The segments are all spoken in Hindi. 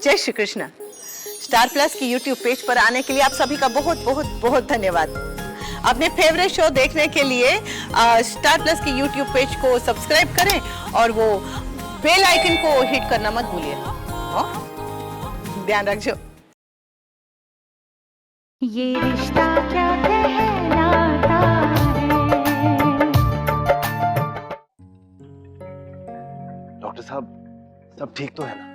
जय श्री कृष्ण। स्टार प्लस की यूट्यूब पेज पर आने के लिए आप सभी का बहुत बहुत बहुत धन्यवाद। अपने फेवरेट शो देखने के लिए स्टार प्लस की यूट्यूब पेज को सब्सक्राइब करें और वो बेल आइकन को हिट करना मत भूलिए। ध्यान रखिए। ये रिश्ता क्या कहलाता है। डॉक्टर साहब, सब ठीक तो है ना?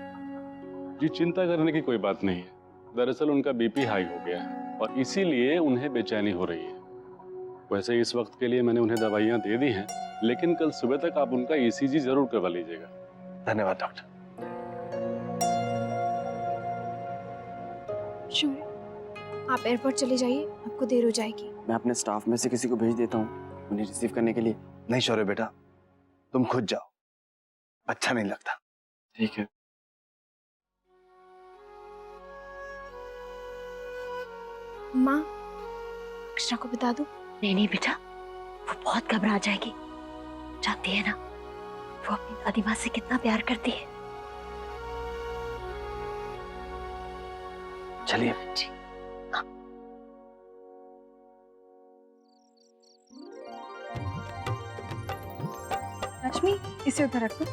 जी, चिंता करने की कोई बात नहीं है। दरअसल उनका बीपी हाई हो गया है और इसीलिए उन्हें बेचैनी हो रही है। वैसे इस वक्त के लिए मैंने उन्हें दवाइयां दे दी हैं, लेकिन कल सुबह तक आप उनका ईसीजी जरूर करवा लीजिएगा। धन्यवाद डॉक्टर। आप एयरपोर्ट चले जाइए, आपको देर हो जाएगी। मैं अपने स्टाफ में से किसी को भेज देता हूँ उन्हें रिसीव करने के लिए। नहीं शौर्य बेटा, तुम खुद जाओ, अच्छा नहीं लगता। ठीक है। माँ, अक्षरा को बता दो। नहीं नहीं बेटा, वो बहुत घबरा जाएगी। जानती है ना वो अपनी दादी माँ से कितना प्यार करती है। चलिए। जी लक्ष्मी, इसे उधर रख दो।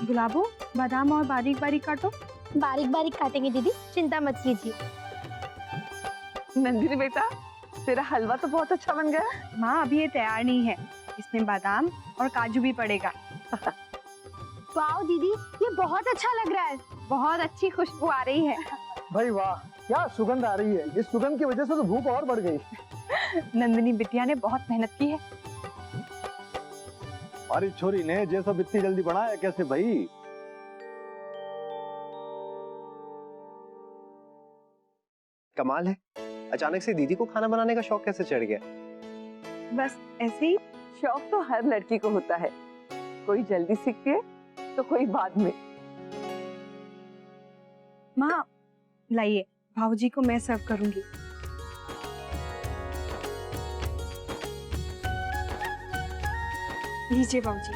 गुलाबो, बादाम और बारीक बारीक काटो। बारीक बारीक काटेंगे दीदी, चिंता मत कीजिए। नंदिनी बेटा, तेरा हलवा तो बहुत अच्छा बन गया। माँ, अभी ये तैयार नहीं है, इसमें बादाम और काजू भी पड़ेगा। वाह दीदी, ये बहुत अच्छा लग रहा है। बहुत अच्छी खुशबू आ रही है। भाई वाह, क्या सुगंध आ रही है। इस सुगंध की वजह से तो भूख और बढ़ गई। नंदिनी बिटिया ने बहुत मेहनत की है। हमारी छोरी ने ये सब इतनी जल्दी बनाया कैसे भाई? कमाल है, अचानक से दीदी को खाना बनाने का शौक कैसे चढ़ गया? बस ऐसे ही शौक तो हर लड़की को होता है, कोई जल्दी सीखती है तो कोई बाद में। माँ, लाइए, भाऊजी को मैं सर्व करूंगी। लीजिए भाऊजी।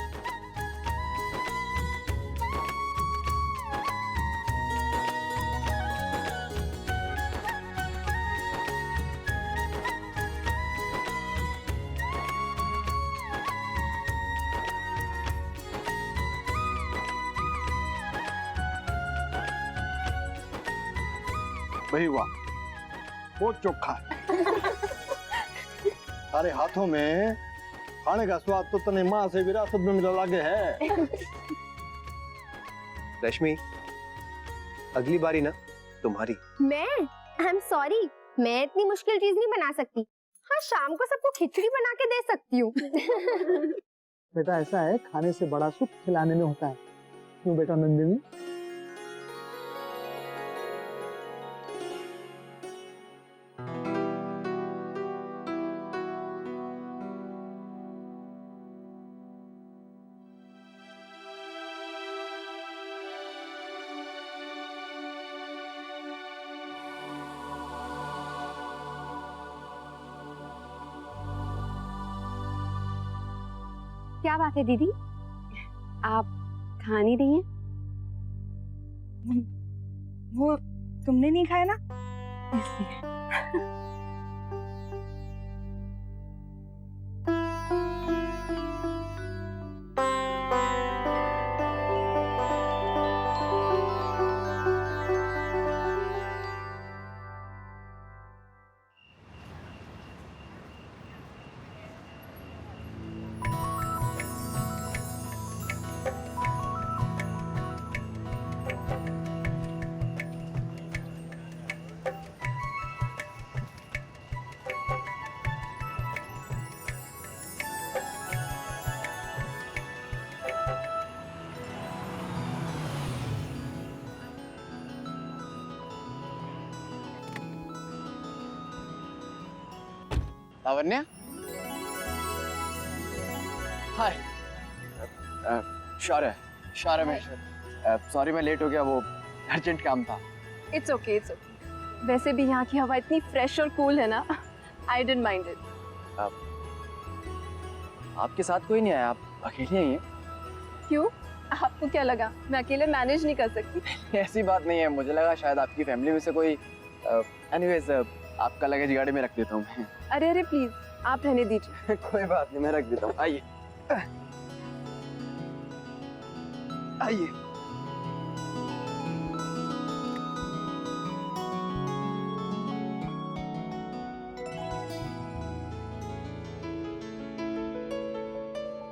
भाई वाह, बहुत चोखा है। सारे हाथों में खाने का स्वाद तो तने माँ से विरासत में मिला लागे है। रश्मि, अगली बारी ना तुम्हारी। मैं? आई एम सॉरी, मैं इतनी मुश्किल चीज नहीं बना सकती। हाँ, शाम को सबको खिचड़ी बना के दे सकती हूँ। बेटा ऐसा है, खाने से बड़ा सुख खिलाने में होता है। क्यों बेटा नंदिनी? क्या बात है दीदी, आप खा नहीं रही हैं? वो तुमने नहीं खाया ना, इसलिए। लावण्या, हाय। शौर्य मैं सॉरी मैं लेट हो गया, वो अर्जेंट काम था। It's okay, it's okay. वैसे भी यहाँ की हवा इतनी फ्रेश और कूल है ना, आई डिडंट माइंड इट। आपके साथ कोई नहीं आया, आप अकेले ही हैं? क्यों? आपको क्या लगा मैं अकेले मैनेज नहीं कर सकती? ऐसी बात नहीं है, मुझे लगा शायद आपकी फैमिली में से कोई। एनीवेज आपका लगेज गाड़ी में रख देता हूँ मैं। अरे अरे प्लीज आप रहने दीजिए। कोई बात नहीं, मैं रख देता हूँ। आइए आइए।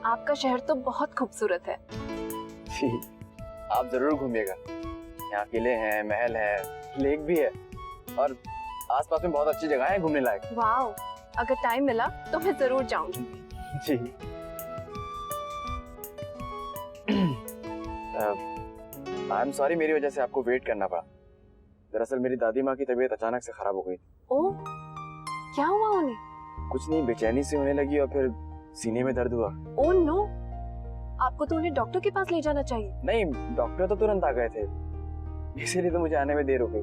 आपका शहर तो बहुत खूबसूरत है। जी, आप जरूर घूमिएगा। यहाँ किले हैं, महल है, लेक भी है और आसपास में बहुत अच्छी जगह है घूमने लायक। वाओ, अगर टाइम मिला तो मैं जरूर जाऊंगी। जी। आई एम सॉरी, मेरी वजह से आपको वेट करना पड़ा। दरअसल मेरी दादी माँ की तबीयत अचानक से खराब हो गई। ओह, क्या हुआ उन्हें? कुछ नहीं, बेचैनी से होने लगी और फिर सीने में दर्द हुआ। ओह नो, आपको तो उन्हें डॉक्टर के पास ले जाना चाहिए। नहीं, डॉक्टर तो तुरंत आ गए थे, इसीलिए तो मुझे आने में देर हो गई।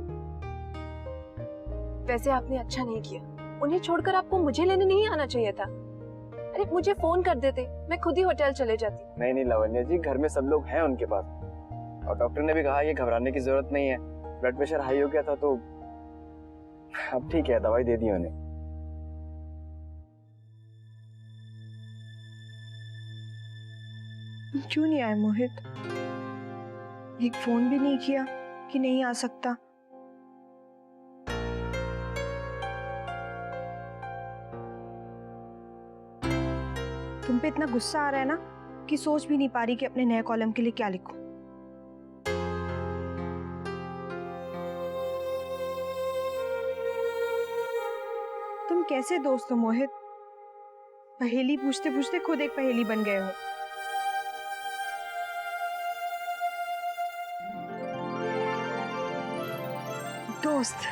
वैसे आपने अच्छा नहीं किया, उन्हें छोड़कर आपको मुझे लेने नहीं आना चाहिए था। अरे मुझे फोन कर देते, मैं खुद ही होटल चले जाती। नहीं नहीं लावण्या जी, घर में सब लोग हैं उनके पास और डॉक्टर ने भी कहा ये घबराने की जरूरत नहीं है। ब्लड प्रेशर हाई हो गया था तो अब ठीक है, दवाई दे दी उन्हें। क्यों नहीं आए मोहित? एक फोन भी नहीं किया कि नहीं आ सकता। तुम पे इतना गुस्सा आ रहा है ना कि सोच भी नहीं पा रही कि अपने नए कॉलम के लिए क्या लिखूं। तुम कैसे दोस्त हो मोहित? पहेली पूछते पूछते खुद एक पहेली बन गए हो। दोस्त,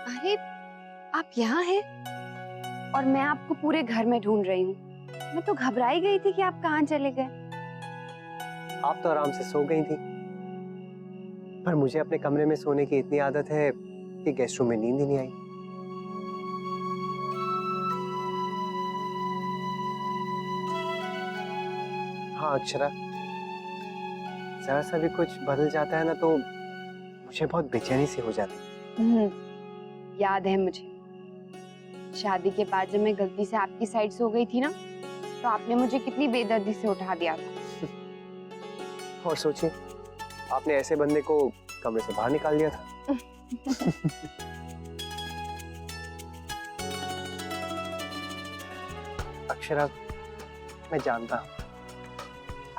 अरे आप यहाँ हैं और मैं आपको पूरे घर में ढूंढ रही हूँ। मैं तो घबराई गई थी कि आप कहाँ चले गए। आप तो आराम से सो गई थी, पर मुझे अपने कमरे में सोने की इतनी आदत है कि गेस्ट रूम में नींद ही नहीं आई। हाँ अक्षरा, जरा सा भी कुछ बदल जाता है ना तो मुझे बहुत बेचैनी सी हो जाती। याद है मुझे, शादी के बाद जब मैं गलती से आपकी साइड सो गई थी ना, तो आपने मुझे कितनी बेदर्दी से उठा दिया था। और सोचिए, आपने ऐसे बंदे को कमरे से बाहर निकाल दिया था। अक्षरा, मैं जानता हूँ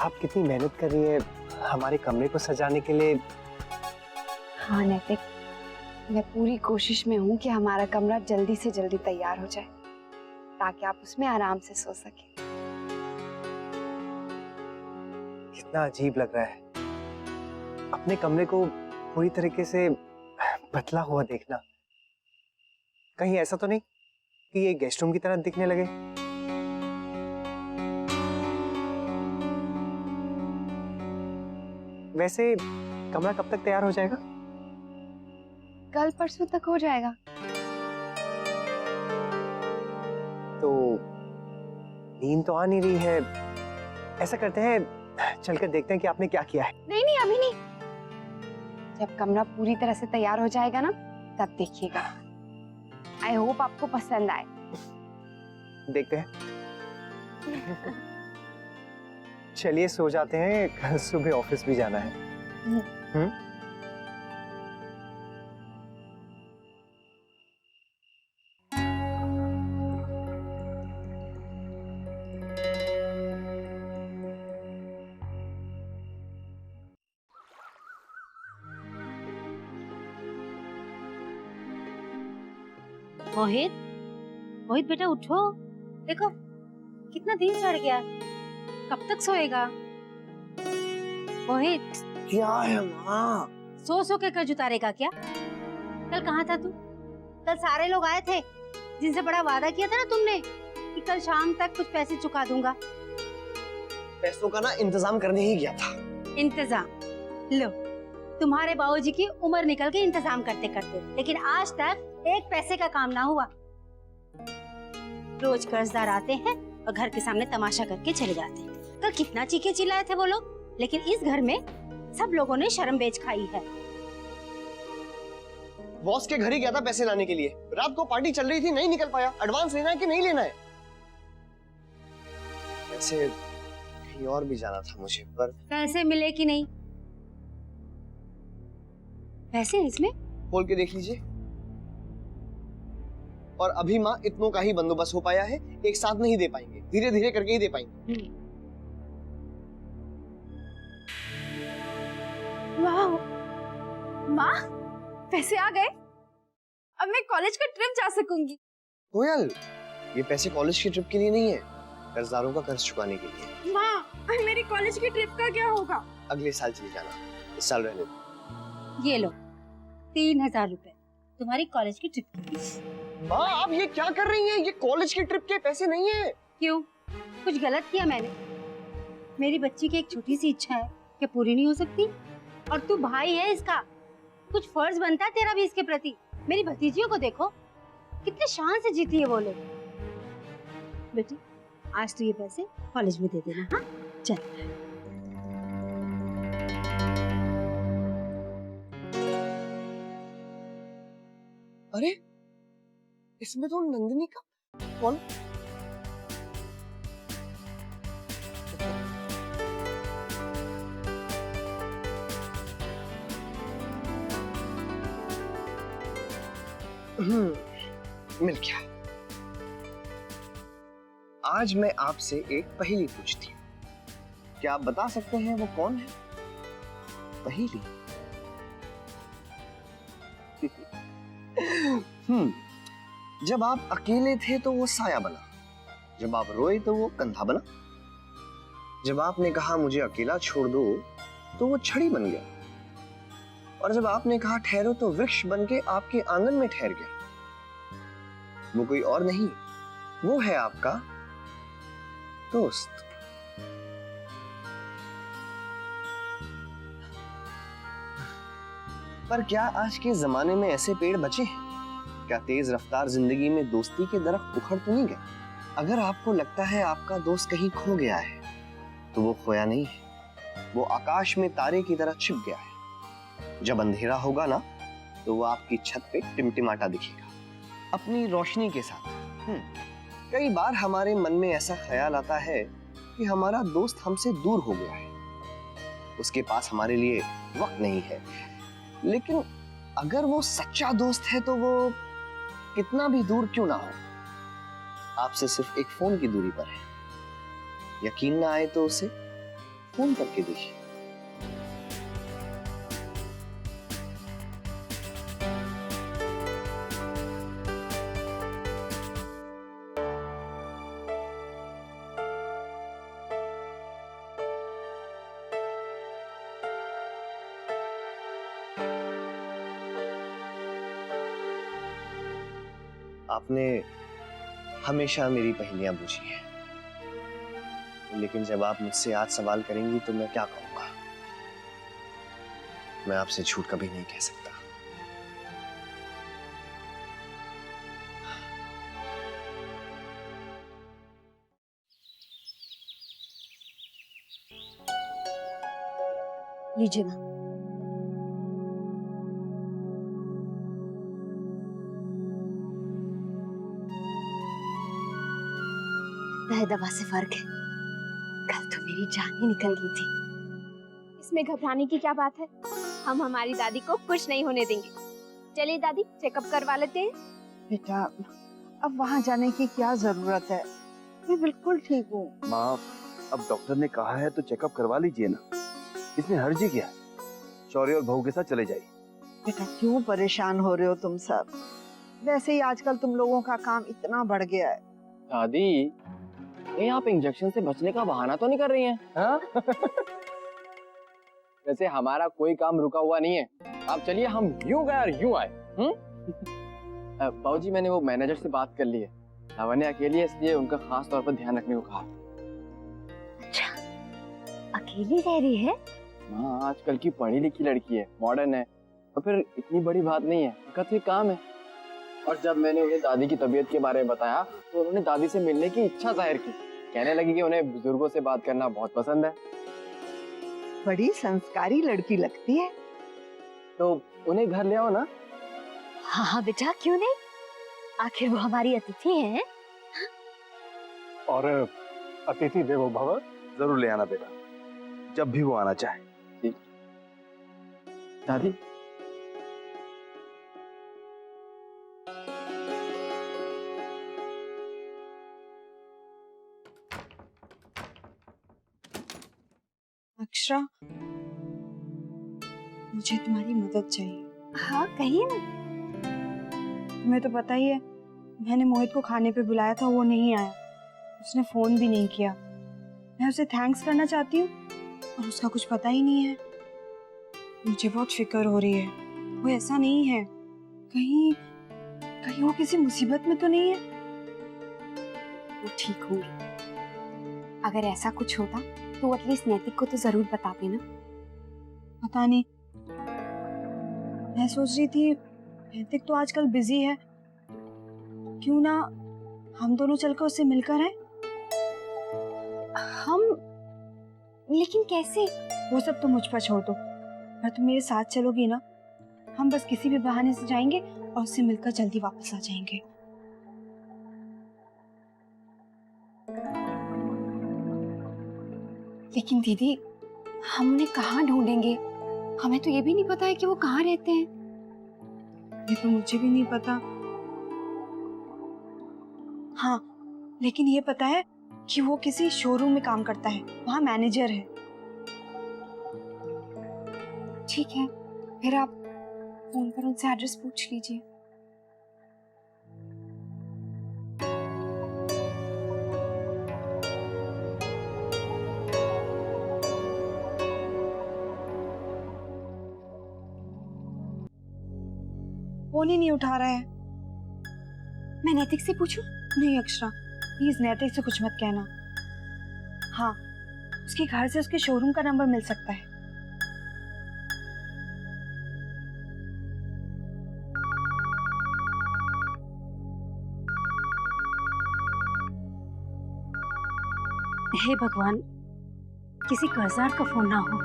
आप कितनी मेहनत कर रही है हमारे कमरे को सजाने के लिए। हाँ नैतिक, मैं पूरी कोशिश में हूँ कि हमारा कमरा जल्दी से जल्दी तैयार हो जाए ताकि आप उसमें आराम से सो सके। कितना अजीब लग रहा है अपने कमरे को पूरी तरीके से बदला हुआ देखना। कहीं ऐसा तो नहीं कि ये गेस्ट रूम की तरह दिखने लगे? वैसे कमरा कब तक तैयार हो जाएगा? कल परसों तक हो जाएगा। तो नींद तो आ नहीं रही है, ऐसा करते हैं चलकर देखते हैं कि आपने क्या किया है। नहीं नहीं अभी नहीं, जब कमरा पूरी तरह से तैयार हो जाएगा ना तब देखिएगा। आई होप आपको पसंद आए। देखते हैं। चलिए सो जाते हैं, कल सुबह ऑफिस भी जाना है। मोहित, मोहित बेटा उठो, देखो कितना दिन चढ़ गया, कब तक सोएगा? मोहित, क्या है माँ? सो सो के कर्ज उतारेगा क्या? कल कहाँ था तू? कल सारे लोग आए थे जिनसे बड़ा वादा किया था ना तुमने कि कल शाम तक कुछ पैसे चुका दूंगा। पैसों का ना इंतजाम करने ही गया था। इंतजाम लो, तुम्हारे बाबूजी की उम्र निकल गई इंतजाम करते करते, लेकिन आज तक एक पैसे का काम ना हुआ। रोज कर्जदार आते हैं और घर के सामने तमाशा करके चले जाते हैं। कल कितना चीखे चिल्लाए थे वो लोग, लेकिन इस घर में सब लोगों ने शर्म बेच खाई है। बॉस के घर ही गया था पैसे लाने के लिए। रात को पार्टी चल रही थी, नहीं निकल पाया। एडवांस लेना है कि नहीं लेना है? वैसे कहीं और भी जाना था मुझे, पर पैसे मिले कि नहीं? पैसे इसमें खोल के देख लीजिए। और अभी माँ इतनों का ही बंदोबस्त हो पाया है, एक साथ नहीं दे पाएंगे, धीरे धीरे करके ही दे पाएंगे। वाह माँ, पैसे आ गए। अब मैं कॉलेज का ट्रिप जा सकूंगी। कोयल, ये पैसे कॉलेज की ट्रिप के लिए नहीं है, कर्जदारों का कर्ज चुकाने के लिए। माँ, मेरी कॉलेज की ट्रिप का क्या होगा? अगले साल चले जाना, इस साल रहने दो। ये लो 3000 रुपए तुम्हारी कॉलेज की ट्रिप की। माँ, आप ये क्या कर रही हैं? ये कॉलेज की ट्रिप के पैसे नहीं है। क्यों, कुछ गलत किया मैंने? मेरी बच्ची की एक छोटी सी इच्छा है, क्या पूरी नहीं हो सकती? और तू भाई है इसका, कुछ फर्ज बनता है तेरा भी इसके प्रति। मेरी भतीजियों को देखो, कितने शान से जीती है वो लोग। बेटी, आज तो ये पैसे कॉलेज में दे देना। हाँ चल। अरे, इसमें तो नंदिनी का कौन? मिल गया। आज मैं आपसे एक पहेली पूछती हूँ, क्या आप बता सकते हैं वो कौन है? पहेली। जब आप अकेले थे तो वो साया बना, जब आप रोए तो वो कंधा बना, जब आपने कहा मुझे अकेला छोड़ दो तो वो छड़ी बन गया, और जब आपने कहा ठहरो तो वृक्ष बन के आपके आंगन में ठहर गया। वो कोई और नहीं, वो है आपका दोस्त। पर क्या आज के जमाने में ऐसे पेड़ बचे हैं? क्या तेज रफ्तार जिंदगी में दोस्ती के दरख्त उखड़ तो नहीं गए? अगर आपको लगता है आपका दोस्त कहीं खो गया है, तो वो खोया नहीं है, वो आकाश में तारे की तरह छिप गया है। जब अंधेरा होगा ना, तो वो आपकी छत पे टिमटिमाता दिखेगा अपनी रोशनी के साथ। कई बार हमारे मन में ऐसा ख्याल आता है कि हमारा दोस्त हमसे दूर हो गया है, उसके पास हमारे लिए वक्त नहीं है। लेकिन अगर वो सच्चा दोस्त है तो वो कितना भी दूर क्यों ना हो, आपसे सिर्फ एक फोन की दूरी पर है। यकीन ना आए तो उसे फोन करके देखिए। आपने हमेशा मेरी पहेलियां पूछी हैं, लेकिन जब आप मुझसे आज सवाल करेंगी तो मैं क्या कहूंगा? मैं आपसे झूठ कभी नहीं कह सकता। लीजिए ना। दवा से फर्क है, कल तो मेरी जान ही निकल गई थी। इसमें घबराने की क्या बात है? हम हमारी दादी को कुछ नहीं होने देंगे। चलिए दादी, चेकअप करवा लेते हैं। बेटा, अब वहाँ जाने की क्या जरूरत है, मैं बिल्कुल ठीक हूँ। माँ, अब डॉक्टर ने कहा है तो चेकअप करवा लीजिए ना, इसमें हर्जी क्या है? शौर्य और बहू के साथ चले जाइए। बेटा, क्यों परेशान हो रहे हो तुम सब? वैसे ही आजकल तुम लोगों का काम इतना बढ़ गया है। दादी, ये आप इंजेक्शन से बचने का बहाना तो नहीं कर रही हैं? हाँ? वैसे हमारा कोई काम रुका हुआ नहीं है। आप चलिए, हम यूं गए और यूं आए। बाबूजी, मैंने वो मैनेजर से बात कर ली है। लावण्य अकेली है, इसलिए उनका खास तौर पर ध्यान रखने को कहा। अच्छा, अकेली रह रही है? हाँ, आजकल की पढ़ी लिखी लड़की है, मॉडर्न है, और फिर इतनी बड़ी बात नहीं है, उनका तो काम है। और जब मैंने उन्हें दादी की तबीयत के बारे में बताया तो उन्होंने दादी से मिलने की इच्छा जाहिर की। कहने लगी कि उन्हें बुजुर्गों से बात करना बहुत पसंद है। बड़ी संस्कारी लड़की लगती है। तो उन्हें घर ले आओ ना। हाँ हाँ बेटा, क्यों नहीं, आखिर वो हमारी अतिथि हैं। और अतिथि देवो भव, जरूर ले आना बेटा, जब भी वो आना चाहे। ठीक। दादी, अक्षरा, मुझे तुम्हारी मदद चाहिए। हाँ कहिए ना। तुम्हें तो पता ही है, मैंने मोहित को खाने पे बुलाया था, वो नहीं आया, उसने फोन भी नहीं किया। मैं उसे थैंक्स करना चाहती हूँ और उसका कुछ पता ही नहीं है। मुझे बहुत फिक्र हो रही है। वो ऐसा नहीं है, कहीं कहीं वो किसी मुसीबत में तो नहीं है। वो ठीक होंगे। अगर ऐसा कुछ होता तो एटलीस्ट नैतिक को तो जरूर बता देना। पता नहीं, मैं सोच रही थी नैतिक तो आजकल बिजी है, क्यों ना हम दोनों चलकर उससे मिलकर आए। हम? लेकिन कैसे? वो सब तो मुझ पर छोड़ दो, अगर तुम मेरे साथ चलोगी ना, हम बस किसी भी बहाने से जाएंगे और उससे मिलकर जल्दी वापस आ जाएंगे। लेकिन दीदी, हम उन्हें कहाँ ढूंढेंगे? हमें तो ये भी नहीं पता है कि वो कहाँ रहते हैं। ये तो मुझे भी नहीं पता। हाँ, लेकिन ये पता है कि वो किसी शोरूम में काम करता है, वहाँ मैनेजर है। ठीक है, फिर आप फोन पर उनसे एड्रेस पूछ लीजिए। फोन ही नहीं उठा रहा है। मैं नैतिक से पूछूं? नहीं अक्षरा, प्लीज नैतिक से कुछ मत कहना। हाँ, उसके घर से उसके शोरूम का नंबर मिल सकता है। हे भगवान, किसी कर्जदार का फोन ना हो।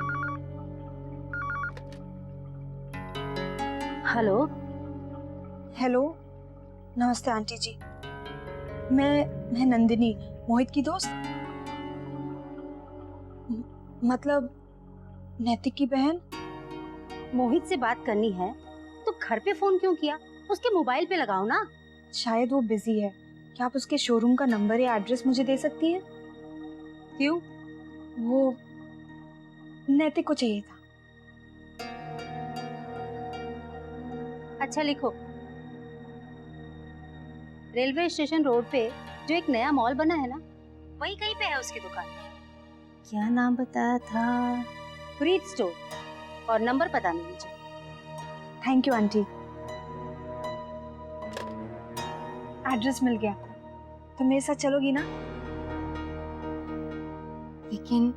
हेलो। हेलो, नमस्ते आंटी जी। मैं नंदिनी, मोहित की दोस्त। मतलब नैतिक की बहन। मोहित से बात करनी है तो घर पे फोन क्यों किया? उसके मोबाइल पे लगाओ ना। शायद वो बिजी है। क्या आप उसके शोरूम का नंबर या एड्रेस मुझे दे सकती हैं? क्यों? वो नैतिक को चाहिए था। अच्छा लिखो। रेलवे स्टेशन रोड पे जो एक नया मॉल बना है ना, वही कहीं पे है उसकी दुकान। क्या नाम बताया था? Freed store. और नंबर पता नहीं मुझे। Thank you aunty. एड्रेस मिल गया। तो मेरे साथ चलोगी ना? लेकिन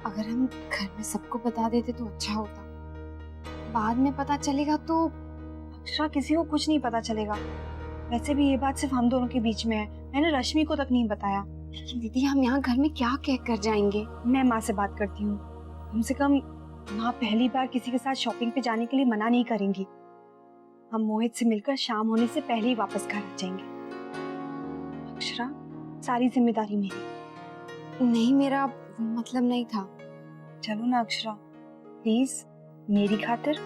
अगर हम घर में सबको बता देते तो अच्छा होता। बाद में पता चलेगा तो। अक्षरा, किसी को कुछ नहीं पता चलेगा। वैसे भी ये बात सिर्फ हम दोनों के बीच में है। मैंने रश्मि को तक नहीं बताया। लेकिन दीदी, हम यहाँ घर में क्या कह कर जाएंगे? मैं माँ से बात करती हूँ। कम से कम माँ पहली बार किसी के साथ शॉपिंग पे जाने के लिए मना नहीं करेंगी। हम मोहित से मिलकर शाम होने से पहले ही वापस घर आ जाएंगे। अक्षरा, सारी जिम्मेदारी मेरी। नहीं, मेरा मतलब नहीं था। चलो ना अक्षरा, प्लीज, मेरी खातिर।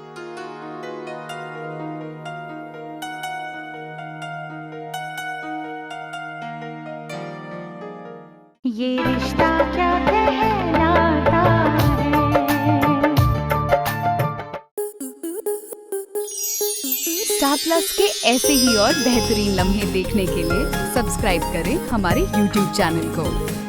ये रिश्ता क्या कहलाता है। स्टार प्लस के ऐसे ही और बेहतरीन लम्हे देखने के लिए सब्सक्राइब करें हमारे YouTube चैनल को।